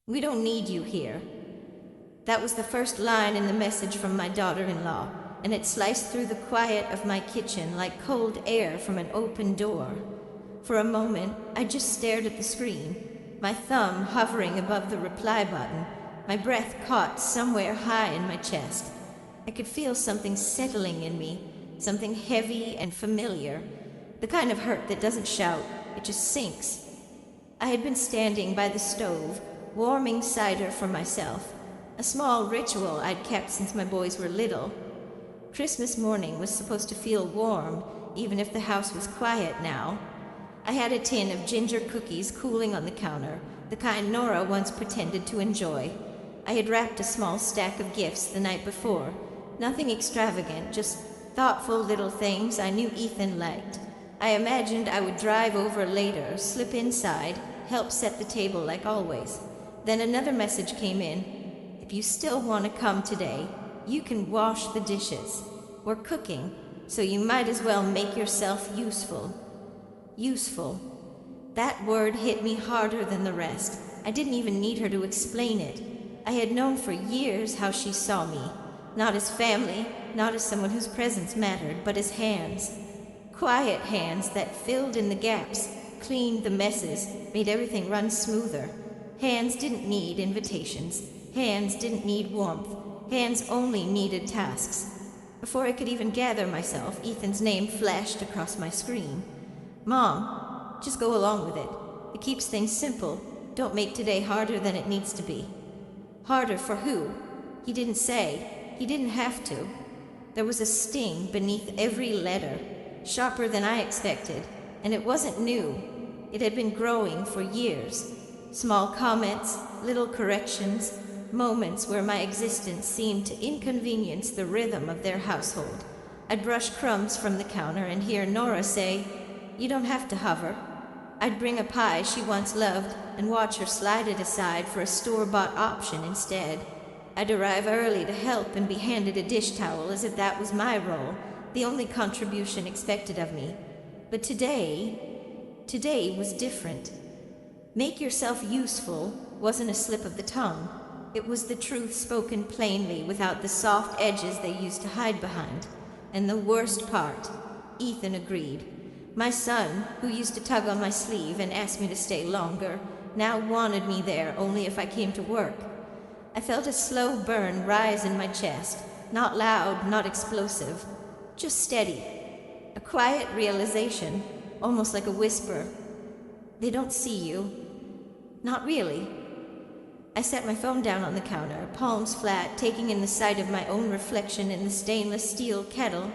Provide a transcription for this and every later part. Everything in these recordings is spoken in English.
We don't need you here. That was the first line in the message from my daughter-in-law, and it sliced through the quiet of my kitchen like cold air from an open door. For a moment, I just stared at the screen, my thumb hovering above the reply button, my breath caught somewhere high in my chest. I could feel something settling in me, something heavy and familiar, the kind of hurt that doesn't shout, it just sinks. I had been standing by the stove, warming cider for myself, a small ritual I'd kept since my boys were little. Christmas morning was supposed to feel warm, even if the house was quiet now. I had a tin of ginger cookies cooling on the counter, the kind Nora once pretended to enjoy. I had wrapped a small stack of gifts the night before, nothing extravagant, just thoughtful little things I knew Ethan liked. I imagined I would drive over later, slip inside, help set the table like always. Then another message came in. If you still want to come today, you can wash the dishes. We're cooking, so you might as well make yourself useful. Useful. That word hit me harder than the rest. I didn't even need her to explain it. I had known for years how she saw me. Not as family, not as someone whose presence mattered, but as hands. Quiet hands that filled in the gaps, cleaned the messes, made everything run smoother. Hands didn't need invitations. Hands didn't need warmth. Hands only needed tasks. Before I could even gather myself, Ethan's name flashed across my screen. Mom, just go along with it. It keeps things simple. Don't make today harder than it needs to be. Harder for who? He didn't say. He didn't have to. There was a sting beneath every letter, sharper than I expected, and it wasn't new. It had been growing for years. Small comments, little corrections, moments where my existence seemed to inconvenience the rhythm of their household. I'd brush crumbs from the counter and hear Nora say, "You don't have to hover." I'd bring a pie she once loved and watch her slide it aside for a store-bought option instead. I'd arrive early to help and be handed a dish towel as if that was my role, the only contribution expected of me. But today was different. Make yourself useful wasn't a slip of the tongue. It was the truth spoken plainly without the soft edges they used to hide behind. And the worst part, Ethan agreed. My son, who used to tug on my sleeve and ask me to stay longer, now wanted me there only if I came to work. I felt a slow burn rise in my chest, not loud, not explosive, just steady. A quiet realization, almost like a whisper. They don't see you. Not really. I set my phone down on the counter, palms flat, taking in the sight of my own reflection in the stainless steel kettle.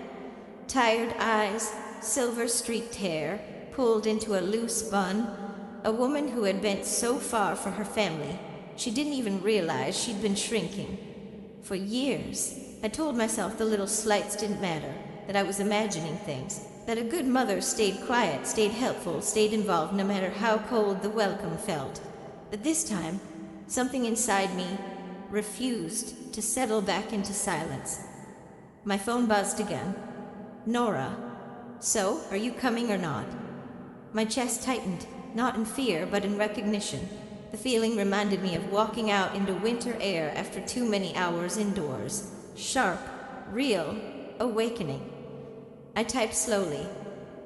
Tired eyes, silver-streaked hair, pulled into a loose bun. A woman who had bent so far for her family. She didn't even realize she'd been shrinking. For years, I told myself the little slights didn't matter, that I was imagining things, that a good mother stayed quiet, stayed helpful, stayed involved no matter how cold the welcome felt. But this time, something inside me refused to settle back into silence. My phone buzzed again. Nora. So, are you coming or not? My chest tightened, not in fear, but in recognition. The feeling reminded me of walking out into winter air after too many hours indoors. Sharp, real, awakening. I typed slowly.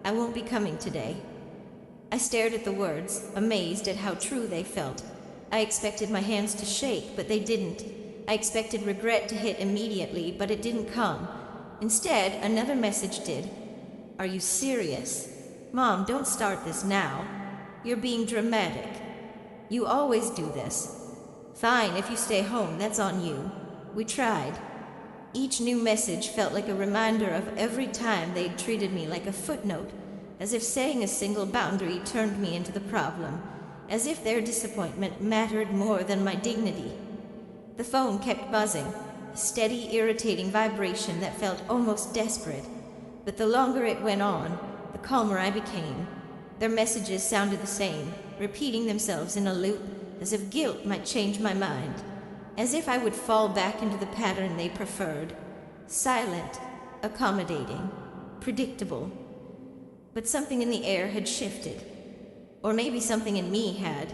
I won't be coming today. I stared at the words, amazed at how true they felt. I expected my hands to shake, but they didn't. I expected regret to hit immediately, but it didn't come. Instead, another message did. Are you serious? Mom, don't start this now. You're being dramatic. You always do this. Fine, if you stay home, that's on you. We tried. Each new message felt like a reminder of every time they'd treated me like a footnote, as if saying a single boundary turned me into the problem, as if their disappointment mattered more than my dignity. The phone kept buzzing, a steady, irritating vibration that felt almost desperate. But the longer it went on, the calmer I became. Their messages sounded the same, repeating themselves in a loop, as if guilt might change my mind, as if I would fall back into the pattern they preferred. Silent, accommodating, predictable. But something in the air had shifted. Or maybe something in me had.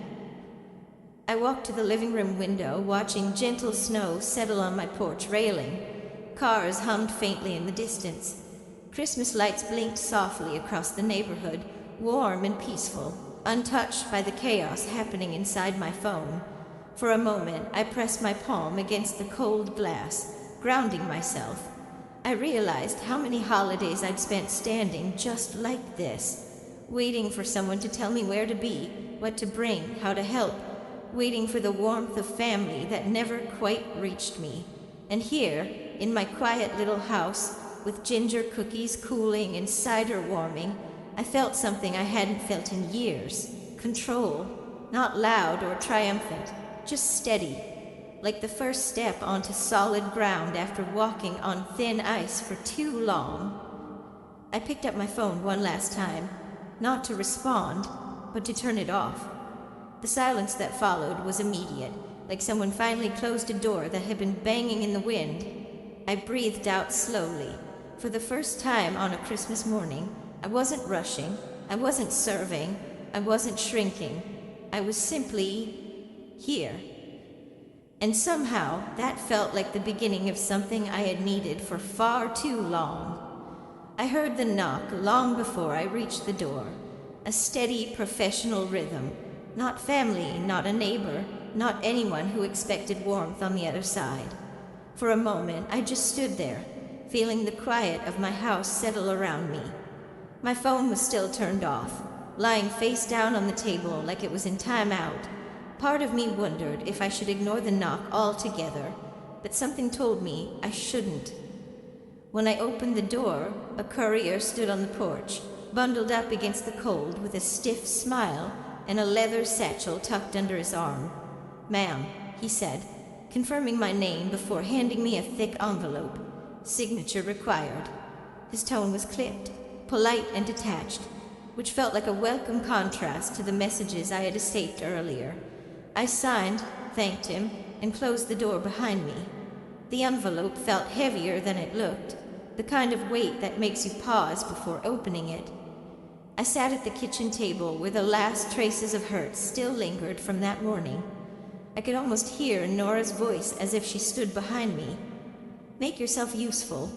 I walked to the living room window, watching gentle snow settle on my porch railing. Cars hummed faintly in the distance. Christmas lights blinked softly across the neighborhood, warm and peaceful, untouched by the chaos happening inside my phone. For a moment, I pressed my palm against the cold glass, grounding myself. I realized how many holidays I'd spent standing just like this, waiting for someone to tell me where to be, what to bring, how to help, waiting for the warmth of family that never quite reached me. And here, in my quiet little house, with ginger cookies cooling and cider warming, I felt something I hadn't felt in years. Control. Not loud or triumphant, just steady. Like the first step onto solid ground after walking on thin ice for too long. I picked up my phone one last time, not to respond, but to turn it off. The silence that followed was immediate, like someone finally closed a door that had been banging in the wind. I breathed out slowly. For the first time on a Christmas morning, I wasn't rushing, I wasn't serving, I wasn't shrinking. I was simply here. And somehow, that felt like the beginning of something I had needed for far too long. I heard the knock long before I reached the door. A steady, professional rhythm. Not family, not a neighbor, not anyone who expected warmth on the other side. For a moment, I just stood there, feeling the quiet of my house settle around me. My phone was still turned off, lying face down on the table like it was in time out. Part of me wondered if I should ignore the knock altogether, but something told me I shouldn't. When I opened the door, a courier stood on the porch, bundled up against the cold with a stiff smile and a leather satchel tucked under his arm. "Ma'am," he said, confirming my name before handing me a thick envelope. Signature required. His tone was clipped, polite and detached, which felt like a welcome contrast to the messages I had escaped earlier. I signed, thanked him, and closed the door behind me. The envelope felt heavier than it looked, the kind of weight that makes you pause before opening it. I sat at the kitchen table where the last traces of hurt still lingered from that morning. I could almost hear Nora's voice as if she stood behind me. "Make yourself useful."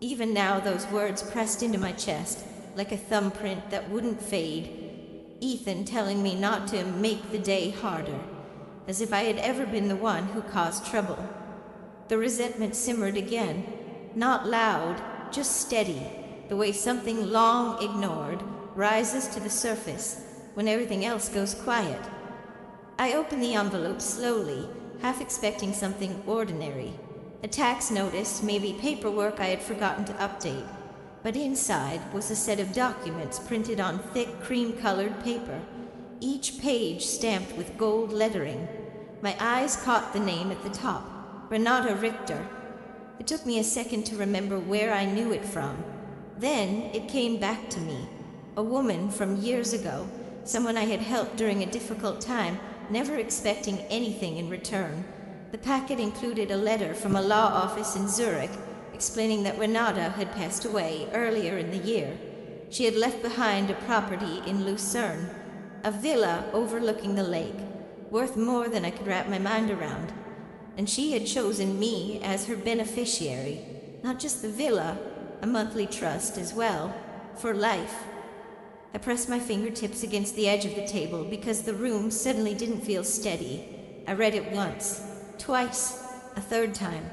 Even now those words pressed into my chest, like a thumbprint that wouldn't fade. Ethan telling me not to make the day harder, as if I had ever been the one who caused trouble. The resentment simmered again, not loud, just steady, the way something long ignored rises to the surface when everything else goes quiet. I opened the envelope slowly, half expecting something ordinary. A tax notice, maybe paperwork I had forgotten to update. But inside was a set of documents printed on thick cream-colored paper, each page stamped with gold lettering. My eyes caught the name at the top, Renata Richter. It took me a second to remember where I knew it from. Then it came back to me. A woman from years ago, someone I had helped during a difficult time, never expecting anything in return. The packet included a letter from a law office in Zurich, explaining that Renata had passed away earlier in the year. She had left behind a property in Lucerne, a villa overlooking the lake, worth more than I could wrap my mind around. And she had chosen me as her beneficiary, not just the villa, a monthly trust as well, for life. I pressed my fingertips against the edge of the table because the room suddenly didn't feel steady. I read it once, twice, a third time.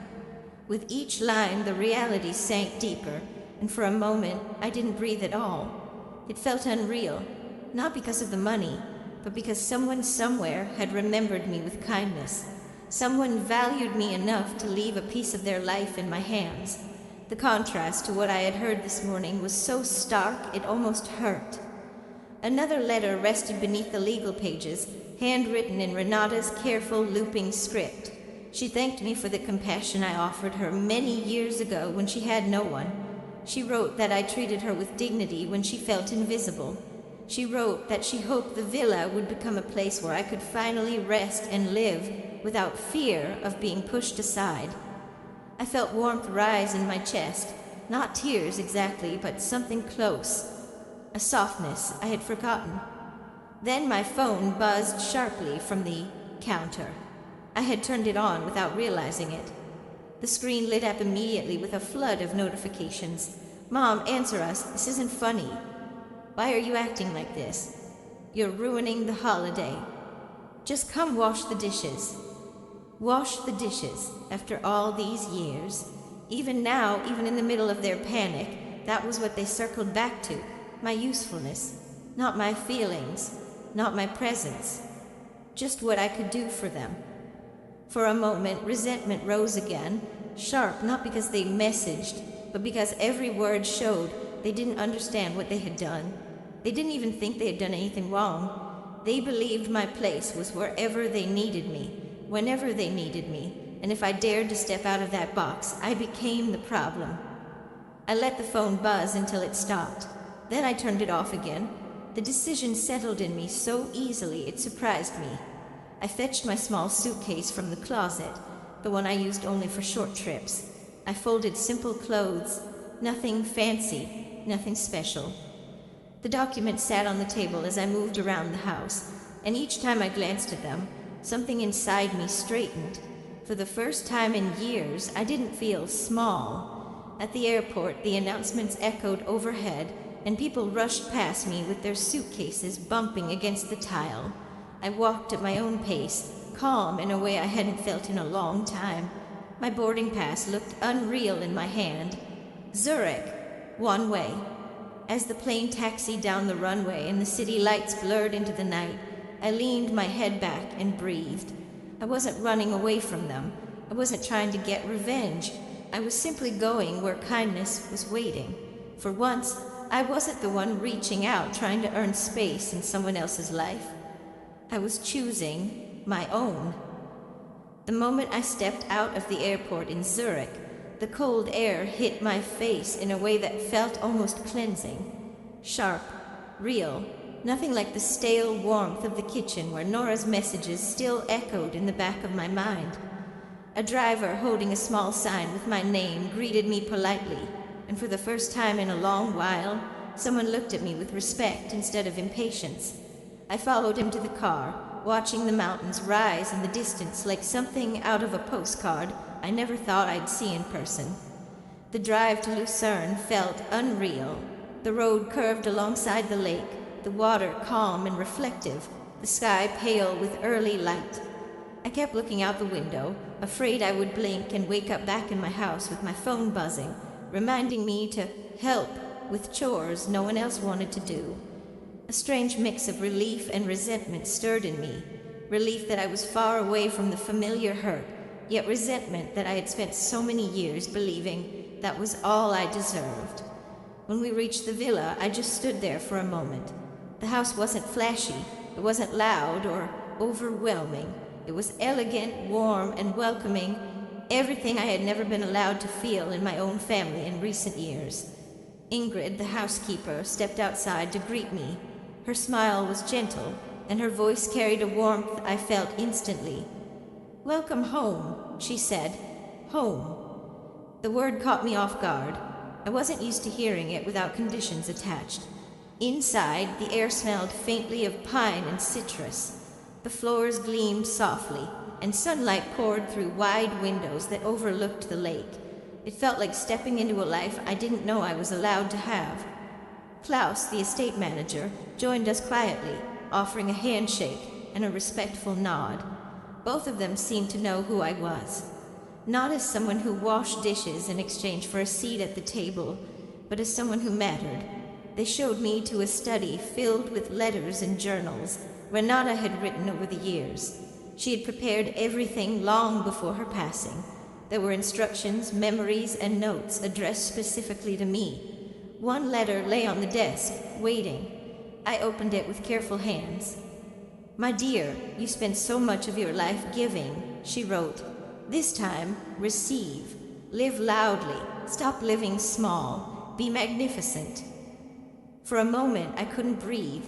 With each line, the reality sank deeper, and for a moment, I didn't breathe at all. It felt unreal, not because of the money, but because someone somewhere had remembered me with kindness. Someone valued me enough to leave a piece of their life in my hands. The contrast to what I had heard this morning was so stark it almost hurt. Another letter rested beneath the legal pages, handwritten in Renata's careful, looping script. She thanked me for the compassion I offered her many years ago when she had no one. She wrote that I treated her with dignity when she felt invisible. She wrote that she hoped the villa would become a place where I could finally rest and live without fear of being pushed aside. I felt warmth rise in my chest, not tears exactly, but something close, a softness I had forgotten. Then my phone buzzed sharply from the counter. I had turned it on without realizing it. The screen lit up immediately with a flood of notifications. Mom, answer us. This isn't funny. Why are you acting like this? You're ruining the holiday. Just come wash the dishes. Wash the dishes after all these years. Even now, even in the middle of their panic, that was what they circled back to. My usefulness. Not my feelings. Not my presence. Just what I could do for them. For a moment, resentment rose again, sharp, not because they messaged, but because every word showed they didn't understand what they had done. They didn't even think they had done anything wrong. They believed my place was wherever they needed me, whenever they needed me, and if I dared to step out of that box, I became the problem. I let the phone buzz until it stopped. Then I turned it off again. The decision settled in me so easily it surprised me. I fetched my small suitcase from the closet, the one I used only for short trips. I folded simple clothes, nothing fancy, nothing special. The documents sat on the table as I moved around the house, and each time I glanced at them, something inside me straightened. For the first time in years, I didn't feel small. At the airport, the announcements echoed overhead, and people rushed past me with their suitcases bumping against the tile. I walked at my own pace, calm in a way I hadn't felt in a long time. My boarding pass looked unreal in my hand. Zurich, one way. As the plane taxied down the runway and the city lights blurred into the night, I leaned my head back and breathed. I wasn't running away from them. I wasn't trying to get revenge. I was simply going where kindness was waiting. For once, I wasn't the one reaching out trying to earn space in someone else's life. I was choosing my own. The moment I stepped out of the airport in Zurich, the cold air hit my face in a way that felt almost cleansing. Sharp, real, nothing like the stale warmth of the kitchen where Nora's messages still echoed in the back of my mind. A driver holding a small sign with my name greeted me politely, and for the first time in a long while, someone looked at me with respect instead of impatience. I followed him to the car, watching the mountains rise in the distance like something out of a postcard I never thought I'd see in person. The drive to Lucerne felt unreal. The road curved alongside the lake, the water calm and reflective, the sky pale with early light. I kept looking out the window, afraid I would blink and wake up back in my house with my phone buzzing, reminding me to help with chores no one else wanted to do. A strange mix of relief and resentment stirred in me. Relief that I was far away from the familiar hurt, yet resentment that I had spent so many years believing that was all I deserved. When we reached the villa, I just stood there for a moment. The house wasn't flashy, it wasn't loud or overwhelming. It was elegant, warm, and welcoming, everything I had never been allowed to feel in my own family in recent years. Ingrid, the housekeeper, stepped outside to greet me. Her smile was gentle, and her voice carried a warmth I felt instantly. "Welcome home," she said. Home. The word caught me off guard. I wasn't used to hearing it without conditions attached. Inside, the air smelled faintly of pine and citrus. The floors gleamed softly, and sunlight poured through wide windows that overlooked the lake. It felt like stepping into a life I didn't know I was allowed to have. Klaus, the estate manager, joined us quietly, offering a handshake and a respectful nod. Both of them seemed to know who I was. Not as someone who washed dishes in exchange for a seat at the table, but as someone who mattered. They showed me to a study filled with letters and journals Renata had written over the years. She had prepared everything long before her passing. There were instructions, memories, and notes addressed specifically to me. One letter lay on the desk, waiting. I opened it with careful hands. "My dear, you spend so much of your life giving," she wrote. "This time, receive. Live loudly. Stop living small. Be magnificent." For a moment, I couldn't breathe.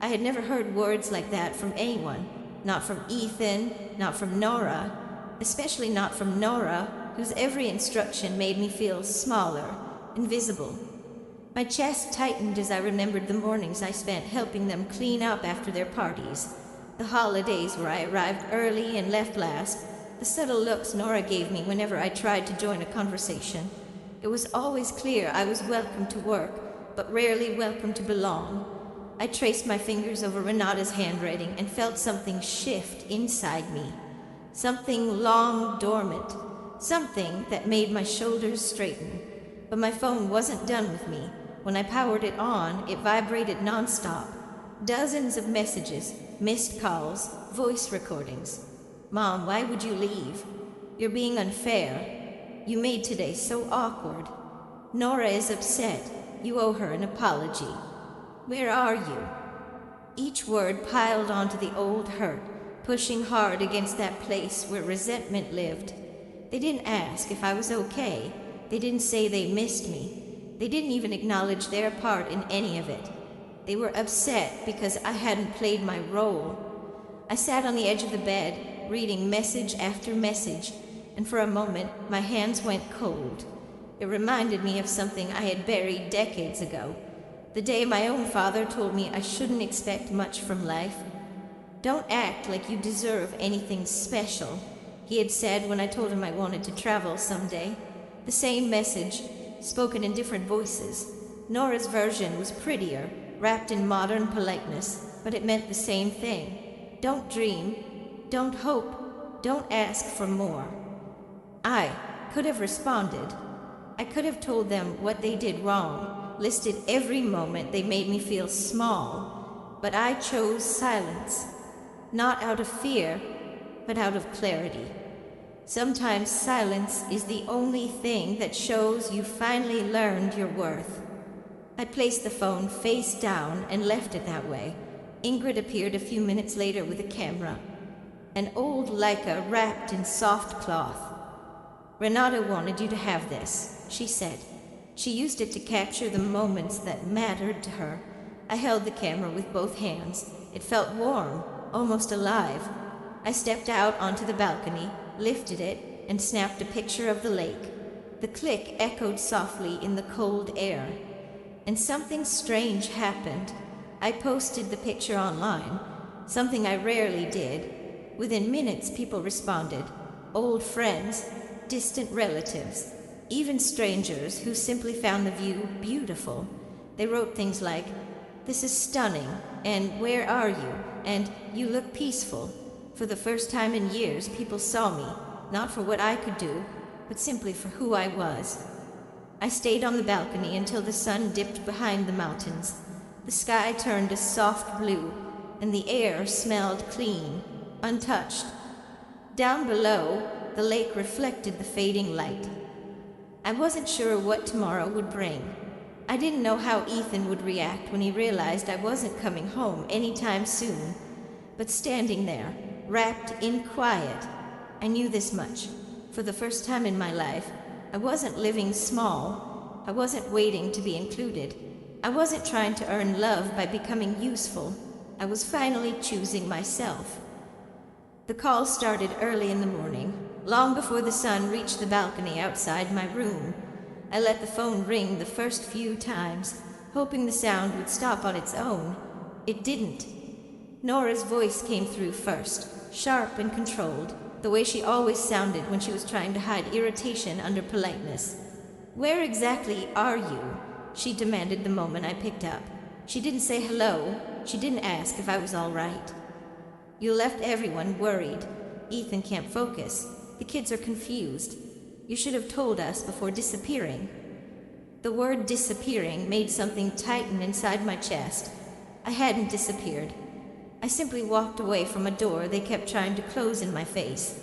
I had never heard words like that from anyone. Not from Ethan, not from Nora, especially not from Nora, whose every instruction made me feel smaller, invisible. My chest tightened as I remembered the mornings I spent helping them clean up after their parties, The holidays where I arrived early and left last, the subtle looks Nora gave me whenever I tried to join a conversation. It was always clear I was welcome to work, but rarely welcome to belong. I traced my fingers over Renata's handwriting and felt something shift inside me. Something long dormant. Something that made my shoulders straighten. But my phone wasn't done with me. When I powered it on, it vibrated nonstop. Dozens of messages, missed calls, voice recordings. Mom, why would you leave? You're being unfair. You made today so awkward. Nora is upset. You owe her an apology. Where are you? Each word piled onto the old hurt, pushing hard against that place where resentment lived. They didn't ask if I was okay. They didn't say they missed me. They didn't even acknowledge their part in any of it. They were upset because I hadn't played my role. I sat on the edge of the bed, reading message after message, and for a moment my hands went cold. It reminded me of something I had buried decades ago. The day my own father told me I shouldn't expect much from life. Don't act like you deserve anything special, he had said when I told him I wanted to travel someday. The same message, spoken in different voices. Nora's version was prettier, wrapped in modern politeness, but it meant the same thing. Don't dream, don't hope, don't ask for more. I could have responded. I could have told them what they did wrong, listed every moment they made me feel small, but I chose silence, not out of fear, but out of clarity. Sometimes silence is the only thing that shows you finally learned your worth. I placed the phone face down and left it that way. Ingrid appeared a few minutes later with a camera, an old Leica wrapped in soft cloth. Renata wanted you to have this, she said. She used it to capture the moments that mattered to her. I held the camera with both hands. It felt warm, almost alive. I stepped out onto the balcony, lifted it, and snapped a picture of the lake. The click echoed softly in the cold air. And something strange happened. I posted the picture online, something I rarely did. Within minutes, people responded. Old friends, distant relatives, even strangers who simply found the view beautiful. They wrote things like, "This is stunning," and "Where are you?" and "You look peaceful." For the first time in years, people saw me, not for what I could do, but simply for who I was. I stayed on the balcony until the sun dipped behind the mountains. The sky turned a soft blue, and the air smelled clean, untouched. Down below, the lake reflected the fading light. I wasn't sure what tomorrow would bring. I didn't know how Ethan would react when he realized I wasn't coming home anytime soon. But standing there, wrapped in quiet, I knew this much. For the first time in my life, I wasn't living small. I wasn't waiting to be included. I wasn't trying to earn love by becoming useful. I was finally choosing myself. The call started early in the morning, long before the sun reached the balcony outside my room. I let the phone ring the first few times, hoping the sound would stop on its own. It didn't. Nora's voice came through first, sharp and controlled, the way she always sounded when she was trying to hide irritation under politeness. "Where exactly are you?" she demanded the moment I picked up. She didn't say hello. She didn't ask if I was all right. "You left everyone worried. Ethan can't focus. The kids are confused. You should have told us before disappearing." The word disappearing made something tighten inside my chest. I hadn't disappeared. I simply walked away from a door they kept trying to close in my face.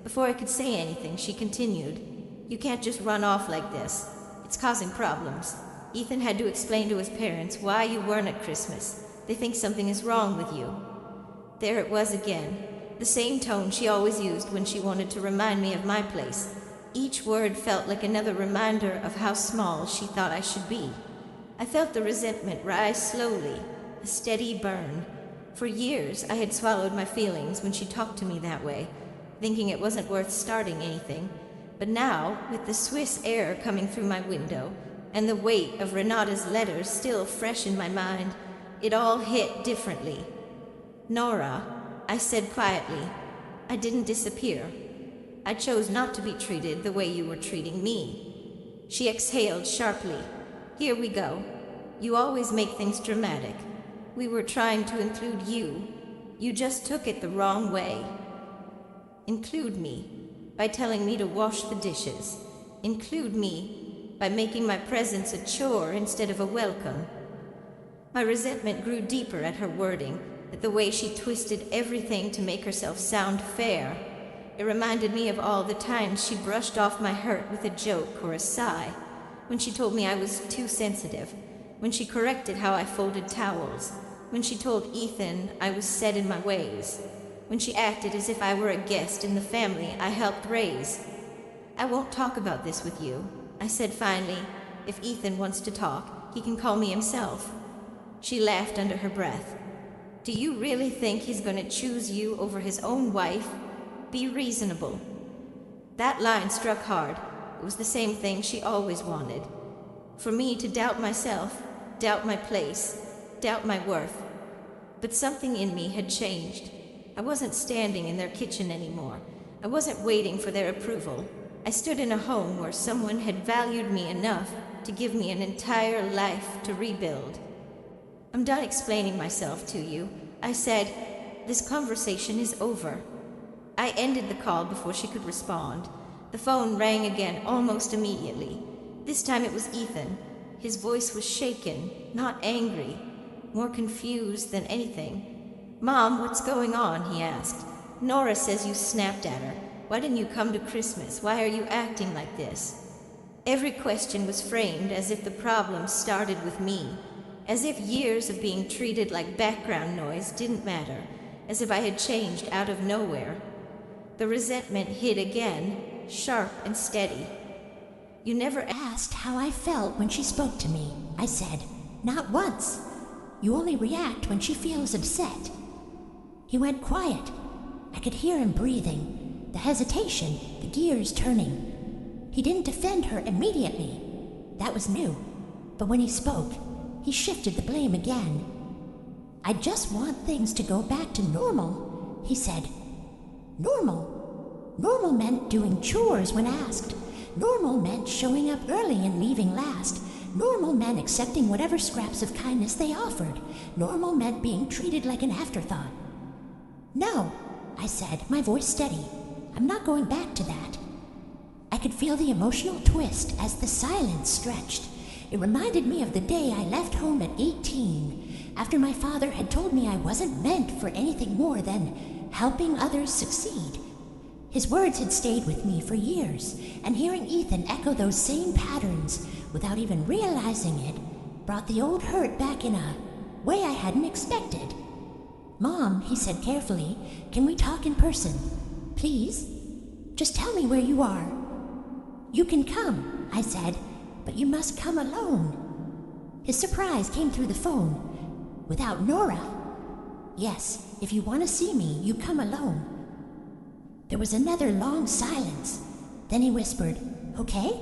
Before I could say anything, she continued, "You can't just run off like this. It's causing problems. Ethan had to explain to his parents why you weren't at Christmas. They think something is wrong with you." There it was again, the same tone she always used when she wanted to remind me of my place. Each word felt like another reminder of how small she thought I should be. I felt the resentment rise slowly, a steady burn. For years, I had swallowed my feelings when she talked to me that way, thinking it wasn't worth starting anything. But now, with the Swiss air coming through my window, and the weight of Renata's letters still fresh in my mind, it all hit differently. Nora, I said quietly. I didn't disappear. I chose not to be treated the way you were treating me. She exhaled sharply. Here we go. You always make things dramatic. We were trying to include you. You just took it the wrong way. Include me by telling me to wash the dishes. Include me by making my presence a chore instead of a welcome. My resentment grew deeper at her wording, at the way she twisted everything to make herself sound fair. It reminded me of all the times she brushed off my hurt with a joke or a sigh, when she told me I was too sensitive, when she corrected how I folded towels, when she told Ethan I was set in my ways, when she acted as if I were a guest in the family I helped raise. I won't talk about this with you, I said finally. If Ethan wants to talk, he can call me himself. She laughed under her breath. Do you really think he's going to choose you over his own wife? Be reasonable. That line struck hard. It was the same thing she always wanted. For me to doubt myself, doubt my place, doubt my worth. But something in me had changed. I wasn't standing in their kitchen anymore. I wasn't waiting for their approval. I stood in a home where someone had valued me enough to give me an entire life to rebuild. I'm done explaining myself to you, I said. This conversation is over. I ended the call before she could respond. The phone rang again almost immediately. This time it was Ethan. His voice was shaken, not angry, more confused than anything. Mom, what's going on? He asked. Nora says you snapped at her. Why didn't you come to Christmas? Why are you acting like this? Every question was framed as if the problem started with me, as if years of being treated like background noise didn't matter, as if I had changed out of nowhere. The resentment hit again, sharp and steady. You never asked how I felt when she spoke to me, I said. Not once. You only react when she feels upset. He went quiet. I could hear him breathing, the hesitation, the gears turning. He didn't defend her immediately. That was new. But when he spoke, he shifted the blame again. I just want things to go back to normal, he said. Normal? Normal meant doing chores when asked. Normal meant showing up early and leaving last. Normal meant accepting whatever scraps of kindness they offered. Normal meant being treated like an afterthought. No, I said, my voice steady. I'm not going back to that. I could feel the emotional twist as the silence stretched. It reminded me of the day I left home at 18, after my father had told me I wasn't meant for anything more than helping others succeed. His words had stayed with me for years, and hearing Ethan echo those same patterns without even realizing it brought the old hurt back in a way I hadn't expected. Mom, he said carefully, can we talk in person? Please? Just tell me where you are. You can come, I said, but you must come alone. His surprise came through the phone. Without Nora? Yes, if you want to see me, you come alone. There was another long silence. Then he whispered, okay?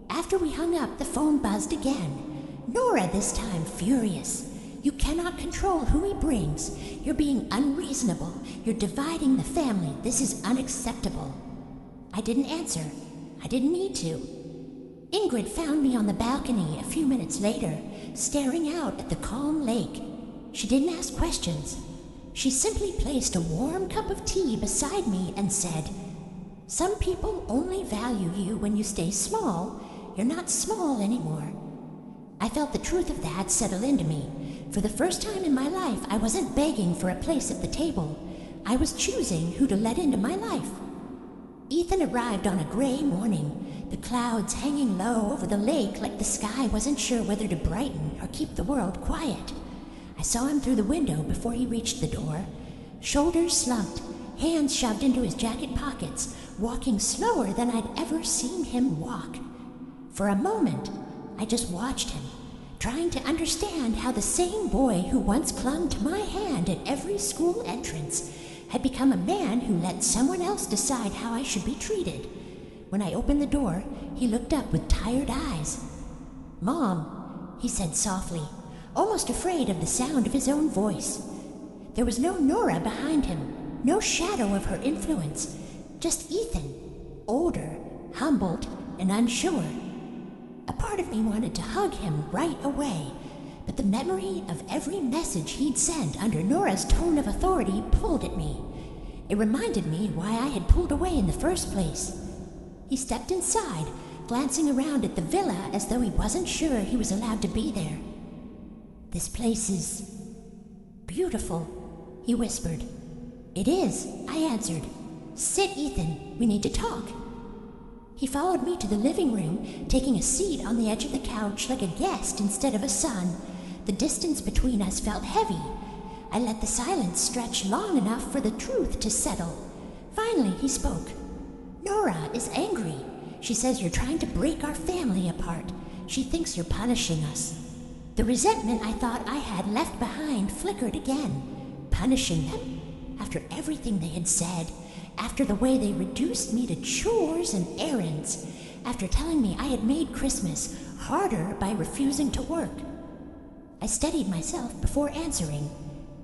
After we hung up, the phone buzzed again. Nora this time, furious. You cannot control who he brings. You're being unreasonable. You're dividing the family. This is unacceptable. I didn't answer. I didn't need to. Ingrid found me on the balcony a few minutes later, staring out at the calm lake. She didn't ask questions. She simply placed a warm cup of tea beside me and said, some people only value you when you stay small. You're not small anymore. I felt the truth of that settle into me. For the first time in my life, I wasn't begging for a place at the table. I was choosing who to let into my life. Ethan arrived on a gray morning, the clouds hanging low over the lake like the sky wasn't sure whether to brighten or keep the world quiet. I saw him through the window before he reached the door, shoulders slumped, hands shoved into his jacket pockets, walking slower than I'd ever seen him walk. For a moment, I just watched him, trying to understand how the same boy who once clung to my hand at every school entrance had become a man who let someone else decide how I should be treated. When I opened the door, he looked up with tired eyes. Mom, he said softly, almost afraid of the sound of his own voice. There was no Nora behind him, no shadow of her influence, just Ethan, older, humbled, and unsure. A part of me wanted to hug him right away, but the memory of every message he'd sent under Nora's tone of authority pulled at me. It reminded me why I had pulled away in the first place. He stepped inside, glancing around at the villa as though he wasn't sure he was allowed to be there. "This place is beautiful," he whispered. "It is," I answered. "Sit, Ethan. We need to talk." He followed me to the living room, taking a seat on the edge of the couch like a guest instead of a son. The distance between us felt heavy. I let the silence stretch long enough for the truth to settle. Finally, he spoke. "Nora is angry. She says you're trying to break our family apart. She thinks you're punishing us." The resentment I thought I had left behind flickered again. Punishing them? After everything they had said, after the way they reduced me to chores and errands, after telling me I had made Christmas harder by refusing to work. I steadied myself before answering.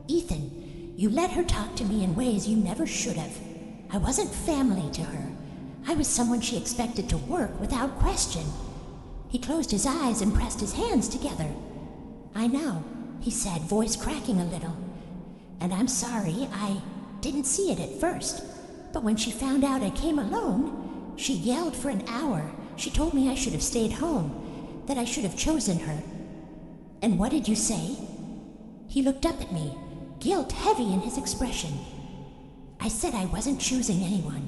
"Ethan, you let her talk to me in ways you never should have. I wasn't family to her. I was someone she expected to work without question." He closed his eyes and pressed his hands together. "I know," he said, voice cracking a little. "And I'm sorry, I didn't see it at first. But when she found out I came alone, she yelled for an hour. She told me I should have stayed home, that I should have chosen her." "And what did you say?" He looked up at me, guilt heavy in his expression. "I said I wasn't choosing anyone.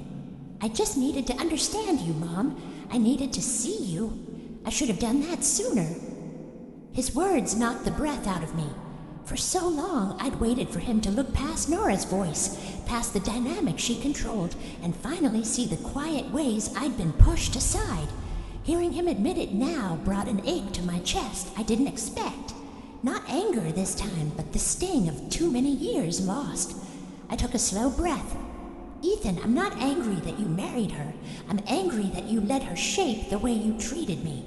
I just needed to understand you, Mom. I needed to see you. I should have done that sooner." His words knocked the breath out of me. For so long, I'd waited for him to look past Nora's voice, past the dynamic she controlled, and finally see the quiet ways I'd been pushed aside. Hearing him admit it now brought an ache to my chest I didn't expect. Not anger this time, but the sting of too many years lost. I took a slow breath. "Ethan, I'm not angry that you married her. I'm angry that you let her shape the way you treated me.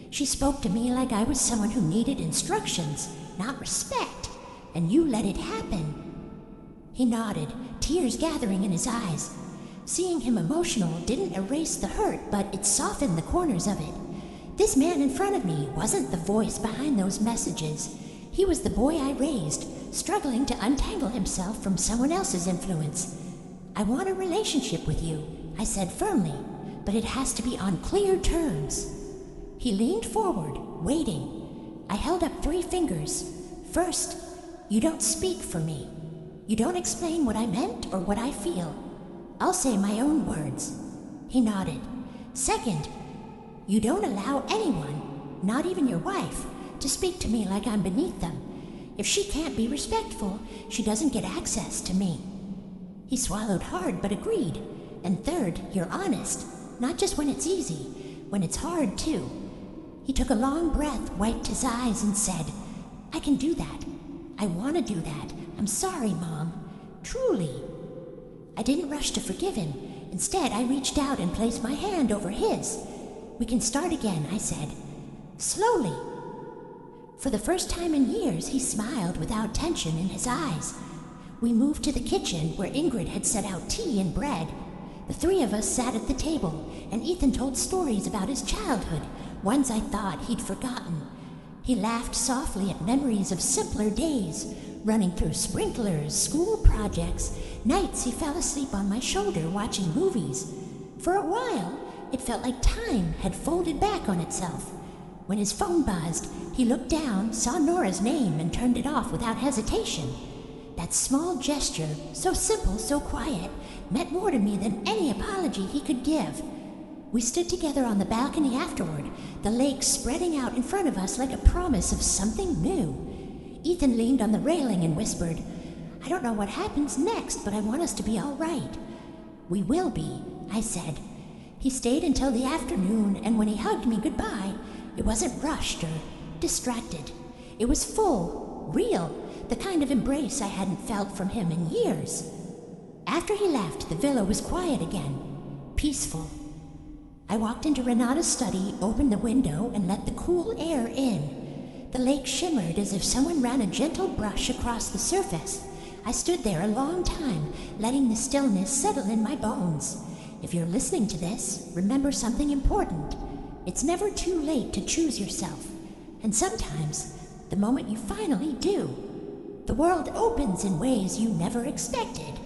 She spoke to me like I was someone who needed instructions, not respect, and you let it happen." He nodded, tears gathering in his eyes. Seeing him emotional didn't erase the hurt, but it softened the corners of it. This man in front of me wasn't the voice behind those messages. He was the boy I raised, struggling to untangle himself from someone else's influence. "I want a relationship with you," I said firmly, "but it has to be on clear terms." He leaned forward, waiting. I held up 3 fingers. "First, you don't speak for me. You don't explain what I meant or what I feel. I'll say my own words." He nodded. "Second, you don't allow anyone, not even your wife, to speak to me like I'm beneath them. If she can't be respectful, she doesn't get access to me." He swallowed hard but agreed. "And third, you're honest, not just when it's easy, when it's hard too." He took a long breath, wiped his eyes, and said, "I can do that. I want to do that. I'm sorry, Mom. Truly." I didn't rush to forgive him. Instead, I reached out and placed my hand over his. "We can start again," I said. "Slowly." For the first time in years, he smiled without tension in his eyes. We moved to the kitchen where Ingrid had set out tea and bread. The 3 of us sat at the table, and Ethan told stories about his childhood, ones I thought he'd forgotten. He laughed softly at memories of simpler days, running through sprinklers, school projects, nights he fell asleep on my shoulder watching movies. For a while, it felt like time had folded back on itself. When his phone buzzed, he looked down, saw Nora's name, and turned it off without hesitation. That small gesture, so simple, so quiet, meant more to me than any apology he could give. We stood together on the balcony afterward, the lake spreading out in front of us like a promise of something new. Ethan leaned on the railing and whispered, "I don't know what happens next, but I want us to be all right." "We will be," I said. He stayed until the afternoon, and when he hugged me goodbye, it wasn't rushed or distracted. It was full, real, the kind of embrace I hadn't felt from him in years. After he left, the villa was quiet again, peaceful. I walked into Renata's study, opened the window, and let the cool air in. The lake shimmered as if someone ran a gentle brush across the surface. I stood there a long time, letting the stillness settle in my bones. If you're listening to this, remember something important. It's never too late to choose yourself. And sometimes, the moment you finally do, the world opens in ways you never expected.